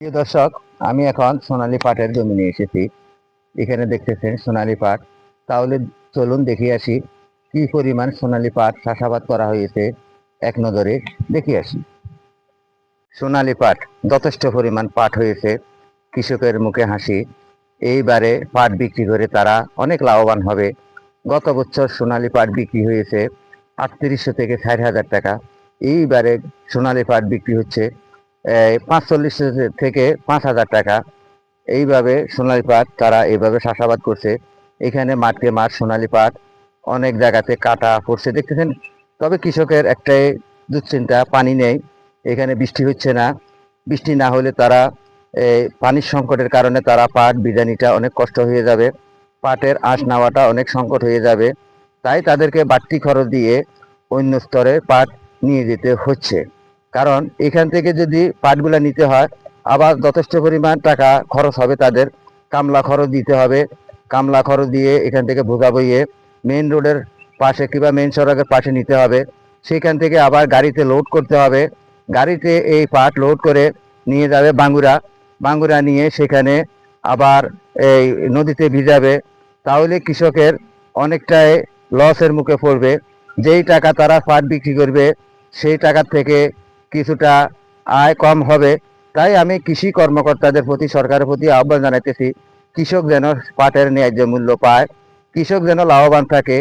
প্রিয় দর্শক, আমি এখন সোনালী পাটের জমিনে এসেছি। এখানে দেখতেছেন সোনালী পাট। তাহলে চলুন দেখে আসি কি পরিমাণ সোনালী পাট চাষাবাদ করা হয়েছে। এক নজরে দেখে আসি। সোনালী পাট যথেষ্ট পরিমাণ পাট হয়েছে, কৃষকের মুখে হাসি। এইবারে পাট বিক্রি করে তারা অনেক লাভবান হবে। গত বছর সোনালী পাট বিক্রি হয়েছে 3800 থেকে 60,000 টাকা। এইবারে সোনালী পাট বিক্রি হচ্ছে 4500 থেকে 5000 টাকা। এইভাবে সোনালী পাট তারা এইভাবে চাষাবাদ করছে। এখানে মাঠে মাঠ সোনালী পাট, অনেক জায়গাতে কাটা পড়ছে দেখতেছেন। তবে কৃষকের একটাই দুশ্চিন্তা, পানি নেই, এখানে বৃষ্টি হচ্ছে না। বৃষ্টি না হলে তারা পানির সংকটের কারণে তারা পাট বিজানিটা অনেক কষ্ট হয়ে যাবে, পাটের আঁশ নেওয়াটা অনেক সংকট হয়ে যাবে। তাই তাদেরকে বাড়তি খরচ দিয়ে অন্য স্তরে পাট নিয়ে যেতে হচ্ছে। কারণ এখান থেকে যদি পাটগুলা নিতে হয়, আবার যথেষ্ট পরিমাণ টাকা খরচ হবে তাদের। কামলা খরচ দিতে হবে, কামলা খরচ দিয়ে এখান থেকে বোঝা বইয়ে মেইন রোডের পাশে কিংবা মেইন সড়কের পাশে নিতে হবে। সেখান থেকে আবার গাড়িতে লোড করতে হবে। গাড়িতে এই পাট লোড করে নিয়ে যাবে বাঙ্গুরা। বাঙ্গুরা নিয়ে সেখানে আবার এই নদীতে ভিজাবে। তাহলে কৃষকের অনেকটাই লসের মুখে পড়বে। যেই টাকা তারা পাট বিক্রি করবে সেই টাকার থেকে কিছুটা আয় কম হবে। তাই আমি কৃষি কর্মকর্তাদের প্রতি, সরকারের প্রতি আহ্বান জানাইতেছি, কৃষক যেন পাটের ন্যায্য মূল্য পায়, কৃষক যেন লাভবান থাকে।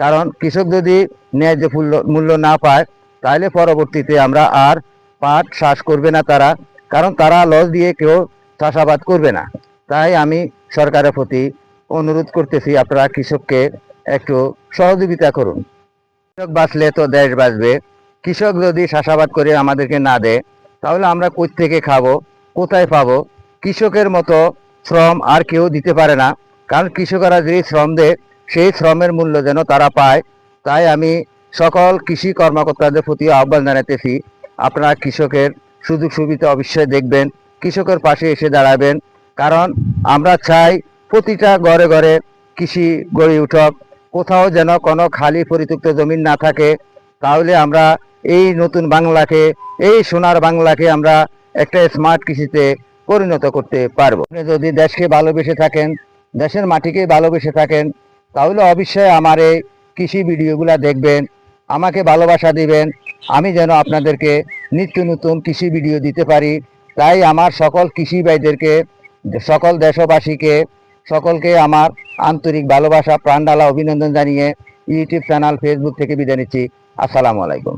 কারণ কৃষক যদি ন্যায্য মূল্য না পায়, তাহলে পরবর্তীতে আমরা আর পাট চাষ করবে না তারা। কারণ তারা লস দিয়ে কেউ চাষাবাদ করবে না। তাই আমি সরকারের প্রতি অনুরোধ করতেছি, আপনারা কৃষককে একটু সহযোগিতা করুন। কৃষক বাঁচলে তো দেশ বাঁচবে। কৃষক যদি চাষাবাদ করে আমাদেরকে না দেয়, তাহলে আমরা কই থেকে খাবো, কোথায় পাবো? কৃষকের মতো শ্রম আর কেউ দিতে পারে না। কারণ কৃষকরা যে শ্রম দেয়, সেই শ্রমের মূল্য যেন তারা পায়। তাই আমি সকল কৃষি কর্মকর্তাদের প্রতি আহ্বান জানাতেছি, আপনারা কৃষকের সুযোগ সুবিধা অবশ্যই দেখবেন, কৃষকের পাশে এসে দাঁড়াবেন। কারণ আমরা চাই প্রতিটা ঘরে ঘরে কৃষি গড়ে উঠক, কোথাও যেন কোনো খালি পরিত্যক্ত জমি না থাকে। তাহলে আমরা এই নতুন বাংলাকে, এই সোনার বাংলাকে আমরা একটা স্মার্ট কৃষিতে পরিণত করতে পারবো। আপনি যদি দেশকে ভালোবেসে থাকেন, দেশের মাটিকে ভালোবেসে থাকেন, তাহলে অবশ্যই আমার এই কৃষি ভিডিওগুলো দেখবেন, আমাকে ভালোবাসা দিবেন। আমি যেন আপনাদেরকে নিত্য নতুন কৃষি ভিডিও দিতে পারি। তাই আমার সকল কৃষি ভাইদেরকে, সকল দেশবাসীকে, সকলকে আমার আন্তরিক ভালোবাসা, প্রাণ ঢালা অভিনন্দন জানিয়ে ইউটিউব চ্যানেল, ফেসবুক থেকে বিদায় নিচ্ছি। আসসালামু আলাইকুম।